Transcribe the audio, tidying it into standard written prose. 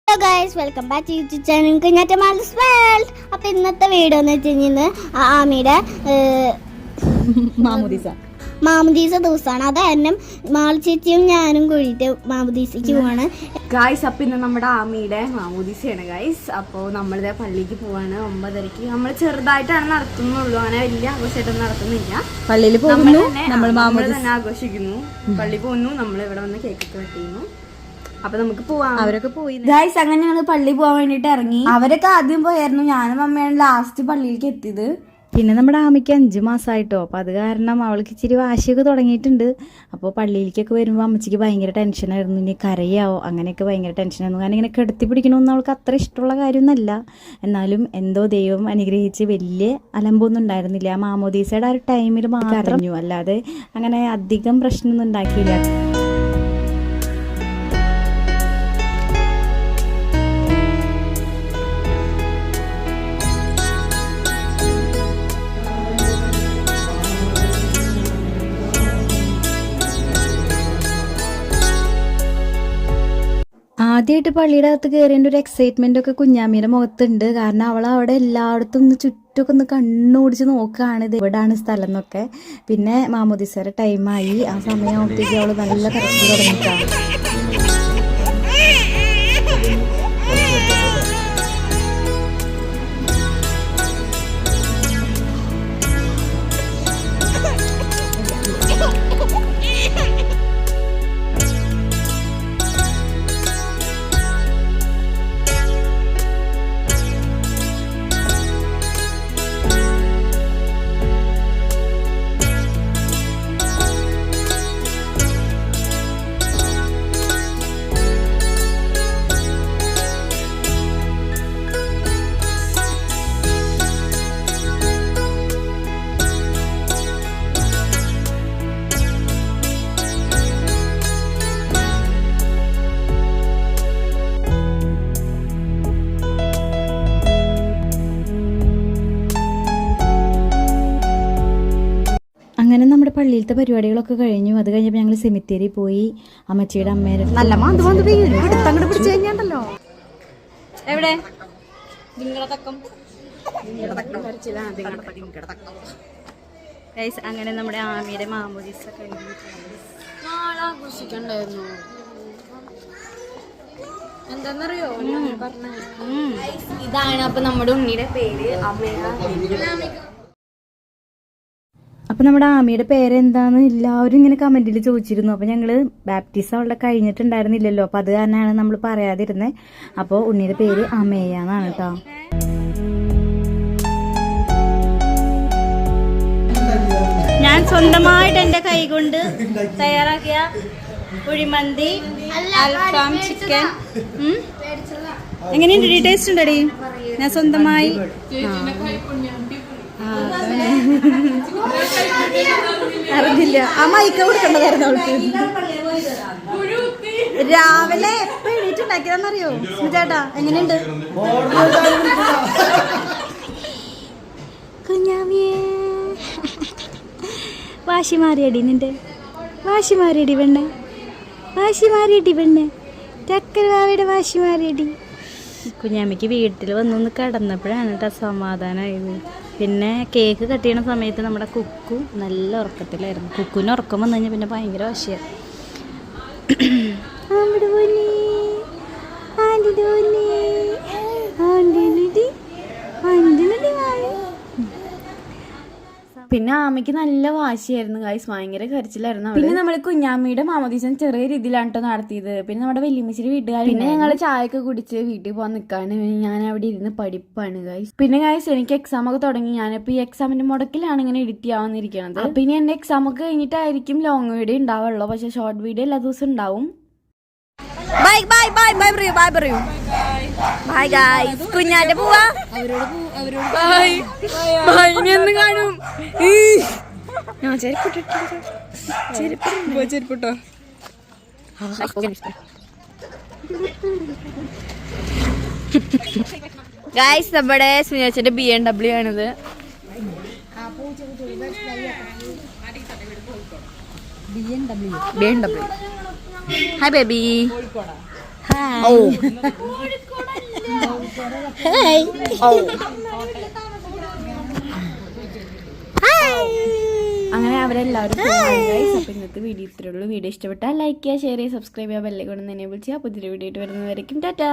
Hello guys, welcome back to YouTube channel Kunjatta മാൽസ് world. അപ്പോൾ ഇന്നത്തെ വീഡിയോ എന്ന് വെച്ച് കഴിഞ്ഞാൽ ആമിയുടെ മാമുദീസ ദിവസമാണ്. അത് കാരണം മാൾ ചേച്ചിയും ഞാനും കൂടിയിട്ട് മാമുദീസയ്ക്ക് പോവാണ് ഗൈസ്. അപ്പം ഇന്ന് നമ്മുടെ ആമിയുടെ മാമുദീസയാണ് ഗൈസ്. അപ്പോൾ നമ്മളിതേ പള്ളിക്ക് പോവാണ് 9:30. നമ്മൾ ചെറുതായിട്ടാണ് നടത്തുന്നുള്ളൂ, അങ്ങനെ വലിയ ആഘോഷമായിട്ടൊന്നും നടത്തുന്നില്ല. പള്ളിയിൽ നമ്മൾ തന്നെ ആഘോഷിക്കുന്നു. പള്ളി പോകുന്നു, നമ്മൾ ഇവിടെ വന്ന് കേക്കൊക്കെ കട്ട് ചെയ്യുന്നു. അപ്പൊ നമുക്ക് പോവാം. അവരൊക്കെ പോയി ഗൈസ്. അങ്ങനെ ഞങ്ങൾ പള്ളിയിൽ പോകാൻ വേണ്ടിട്ട് ഇറങ്ങി. അവരൊക്കെ ആദ്യം പോയായിരുന്നു, ഞാനും അമ്മയാണ് ലാസ്റ്റ് പള്ളിയിലേക്ക് എത്തിയത്. പിന്നെ നമ്മുടെ ആമിക്ക് 5 മാസമായിട്ടോ. അപ്പോൾ അത് കാരണം അവൾക്ക് ഇച്ചിരി വാശിയൊക്കെ തുടങ്ങിയിട്ടുണ്ട്. അപ്പോൾ പള്ളിയിലേക്കൊക്കെ വരുമ്പോൾ അമ്മച്ചിക്ക് ഭയങ്കര ടെൻഷനായിരുന്നു, ഇനി കരയാവോ അങ്ങനെയൊക്കെ ഭയങ്കര ടെൻഷനായിരുന്നു. കാരണം ഇങ്ങനെ കിടത്തി പിടിക്കണമെന്ന് അവൾക്ക് അത്ര ഇഷ്ടമുള്ള കാര്യമൊന്നുമല്ല. എന്നാലും എന്തോ ദൈവം അനുഗ്രഹിച്ച് വലിയ അലമ്പൊന്നും ഉണ്ടായിരുന്നില്ല. ആ മാമോദീസയുടെ ആ ഒരു ടൈമിൽ മാത്രം അറിഞ്ഞു, അല്ലാതെ അങ്ങനെ അധികം പ്രശ്നമൊന്നും ഉണ്ടാക്കിയില്ല. ആദ്യമായിട്ട് പള്ളിയുടെ അകത്ത് കയറിയതിൻ്റെ ഒരു എക്സൈറ്റ്മെൻ്റ് ഒക്കെ കുഞ്ഞാമ്മയുടെ മുഖത്തുണ്ട്. കാരണം അവൾ അവിടെ എല്ലായിടത്തും ഒന്ന് ചുറ്റൊക്കെ ഒന്ന് കണ്ണോടിച്ച് നോക്കുകയാണ്, ഇത് എവിടെയാണ് സ്ഥലം എന്നൊക്കെ. പിന്നെ മാമോദീസയുടെ ടൈമായി. ആ സമയമാകുമ്പോഴത്തേക്ക് അവൾ നല്ല കരച്ചിൽ തുടങ്ങിയിട്ടാണ്. അങ്ങനെ നമ്മുടെ പള്ളിയിലത്തെ പരിപാടികളൊക്കെ കഴിഞ്ഞു. അത് കഴിഞ്ഞപ്പോൾ ഞങ്ങൾ സെമിത്തേരി പോയി. അമ്മച്ചിയുടെ അമ്മേരെ നല്ല മാന്ത് പിടിച്ചു കഴിഞ്ഞാണ്ടല്ലോ. എവിടെ അങ്ങനെ നമ്മുടെ ആമിയുടെ മാമോദീസ കഴിഞ്ഞു. നാളെ ആഘോഷിക്കണ്ടായിരുന്നു. എന്താന്നറിയോ ഇതാണ് അപ്പൊ നമ്മുടെ ഉണ്ണിയുടെ പേര് അമ്മയുടെ. അപ്പോൾ നമ്മുടെ ആമിയുടെ പേരെന്താന്ന് എല്ലാവരും ഇങ്ങനെ കമൻറ്റിൽ ചോദിച്ചിരുന്നു. അപ്പോൾ ഞങ്ങൾ ബാപ്റ്റിസം അവളുടെ കഴിഞ്ഞിട്ടുണ്ടായിരുന്നില്ലല്ലോ, അപ്പോൾ അത് കാരണമാണ് നമ്മൾ പറയാതിരുന്നത്. അപ്പോൾ ഉണ്ണിയുടെ പേര് അമേയാന്നാണ് കേട്ടോ. ഞാൻ സ്വന്തമായിട്ട് എൻ്റെ കൈ കൊണ്ട് തയ്യാറാക്കിയ കുഴിമന്തി, അൽഫാം ചിക്കൻ. എങ്ങനെയുണ്ട്? ടേസ്റ്റ് ഉണ്ടടി? ഞാൻ സ്വന്തമായി അറിഞ്ഞില്ല. ആ മൈക്ക കൊടുക്കേണ്ടതായിരുന്നു അവൾക്ക്. രാവിലെ എപ്പോ എണീറ്റുണ്ടാക്കിയതാന്നറിയോ ചേട്ടാ? എങ്ങനെയുണ്ട് കുഞ്ഞാമിയേ? വാശി മാറിയടി നിന്റെ, വാശി മാറിയടി പെണ്ണെ, വാശി മാറിയടി പെണ്ണെ, ചക്കരവാവയുടെ വാശി മാറിയടി. കുഞ്ഞാമ്മയ്ക്ക് വീട്ടിൽ വന്നൊന്ന് കിടന്നപ്പോഴാണ് കേട്ടോ സമാധാനമായത്. പിന്നെ കേക്ക് കട്ട് ചെയ്യണ സമയത്ത് നമ്മുടെ കുക്കു നല്ല ഉറക്കത്തിലായിരുന്നു. കുക്കുവിന് ഉറക്കം വന്നു കഴിഞ്ഞാൽ പിന്നെ ഭയങ്കര വാശിയാണ്. പിന്നെ ആമയ്ക്ക് നല്ല വാശിയായിരുന്നു ഗൈസ്, ഭയങ്കര കരച്ചിലായിരുന്നു. പിന്നെ നമ്മൾ കുഞ്ഞാമ്മയുടെ മാമോദീസം ചെറിയ രീതിയിലാണ് കേട്ടോ നടത്തിയത്. പിന്നെ നമ്മുടെ വല്യമ്മച്ചിയുടെ വീട്ടുകാർ, പിന്നെ ഞങ്ങൾ ചായയൊക്കെ കുടിച്ച് വീട്ടിൽ പോകാൻ നിൽക്കാണ്. ഞാൻ അവിടെ ഇരുന്ന് പഠിപ്പാണ് ഗൈസ്. പിന്നെ ഗൈസ് എനിക്ക് എക്സാം ഒക്കെ തുടങ്ങി. ഞാനിപ്പോൾ ഈ എക്സാമിന്റെ മുടക്കിലാണ് ഇങ്ങനെ എഡിറ്റ് ചെയ്യാവുന്നിരിക്കുന്നത്. അപ്പൊ ഇനി എന്റെ എക്സാം ഒക്കെ കഴിഞ്ഞിട്ടായിരിക്കും ലോങ് വീഡിയോ ഉണ്ടാവുള്ളൂ, പക്ഷെ ഷോർട്ട് വീഡിയോ എല്ലാ ദിവസവും ഉണ്ടാവും. ബൈ ബൈ ബൈ ബൈ പറയൂ, ബൈ പറയൂ. Bye guys. കുഞ്ഞാന്റെ പോവാ. Bye bye. ഇനി എന്ന് കാണും. ഞാൻ ചെരുപ്പിട്ടോ. ഗൈസ് നമ്മുടെ സുനിയച്ചന്റെ BMW ആണിത്. BMW. Hi baby. അങ്ങനെ അവരെല്ലാവരും ഗൈസ്. അപ്പോൾ ഇന്നത്തെ വീഡിയോ ഇത്രയുള്ളൂ. വീഡിയോ ഇഷ്ടപ്പെട്ടാൽ ലൈക്ക് ചെയ്യുക, ഷെയർ ചെയ്യുക, സബ്സ്ക്രൈബ് ചെയ്യുക, ബെല്ലൈക്കൺ എനേബിൾ ചെയ്യുക. പുതിയൊരു വീഡിയോ ആയിട്ട് വരുന്നവരേക്കും ടാറ്റാ.